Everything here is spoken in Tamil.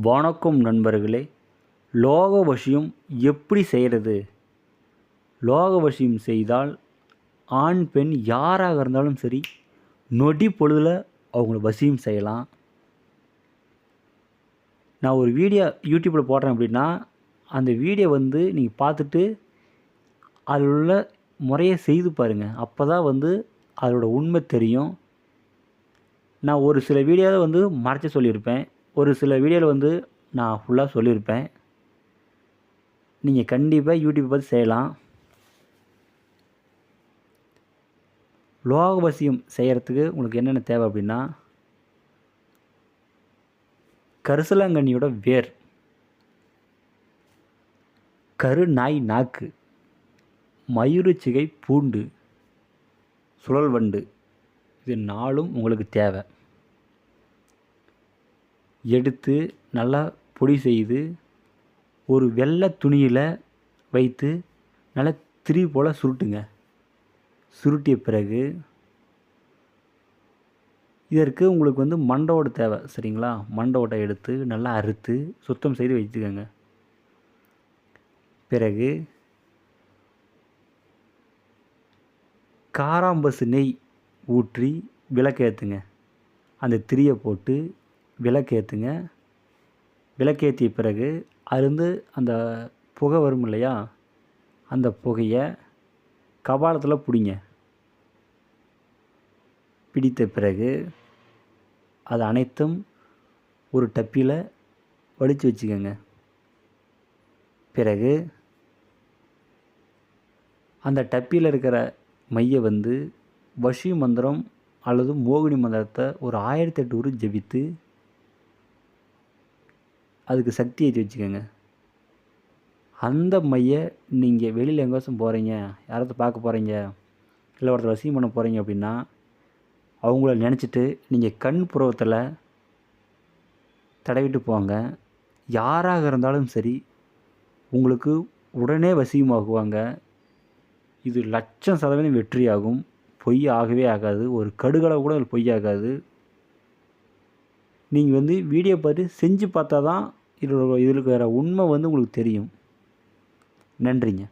வணக்கம் நண்பர்களே. லோகவசியம் எப்படி செய்கிறது? லோகவசியம் செய்தால் ஆண் பெண் யாராக இருந்தாலும் சரி நொடி பொழுதில் அவங்கள வசியம் செய்யலாம். நான் ஒரு வீடியோ யூடியூப்பில் போடுறேன் அப்படின்னா அந்த வீடியோ நீங்கள் பார்த்துட்டு அதில் உள்ள முறையை செய்து பாருங்கள். அப்போ தான் அதோட உண்மை தெரியும். நான் ஒரு சில வீடியோவில் மறைச்சி சொல்லியிருப்பேன். ஒரு சில வீடியோவில் நான் ஃபுல்லாக சொல்லியிருப்பேன். நீங்கள் கண்டிப்பாக யூடியூப் பார்த்து செய்யலாம். லோகவசியம் செய்கிறதுக்கு உங்களுக்கு என்னென்ன தேவை அப்படின்னா, கரிசலாங்கண்ணியோட வேர், கருநாய் நாக்கு, மயூரச்சிகை பூண்டு, சுழல் வண்டு, இது 4ம் உங்களுக்கு தேவை. எடுத்து நல்லா பொடி செய்து ஒரு வெள்ளை துணியில் வைத்து நல்லா திரி போல் சுருட்டுங்க. சுருட்டிய பிறகு இதற்கு உங்களுக்கு மண்டை தேவை, சரிங்களா? மண்டை எடுத்து நல்லா அறுத்து சுத்தம் செய்து வச்சுக்கோங்க. பிறகு காராம்பசு நெய் ஊற்றி விளக்கேற்றுங்க. அந்த திரியை போட்டு விளக்கேற்றுங்க. விளக்கேற்றிய பிறகு அதுலேருந்து அந்த புகை வரும் இல்லையா, அந்த புகையை கபாலத்தில் பிடிங்க. பிடித்த பிறகு அது அனைத்தும் ஒரு டப்பியில் வடித்து வச்சுக்கோங்க. பிறகு அந்த டப்பியில் இருக்கிற மையை வசி மந்திரம் அல்லது மோகினி மந்திரத்தை ஒரு 1008 உரு ஜபித்து அதுக்கு சக்தி ஏற்றி வச்சுக்கோங்க. அந்த மையை நீங்கள் வெளியில் எங்கேயாச்சும் போகிறீங்க, யாராவது பார்க்க போகிறீங்க, இல்லை ஒருத்தர் வசியம் பண்ண போகிறீங்க அப்படின்னா அவங்கள நினச்சிட்டு நீங்கள் கண் புறத்தில் தடவிட்டு போங்க. யாராக இருந்தாலும் சரி உங்களுக்கு உடனே வசியமாகுவாங்க. இது 100% வெற்றியாகும். பொய் ஆகவே ஆகாது. ஒரு கடுகளவு கூட அதில் பொய் ஆகாது. நீங்கள் வீடியோ பார்த்து செஞ்சு பார்த்தா தான் இதில் இருக்கிற உண்மை உங்களுக்கு தெரியும். நன்றிங்க.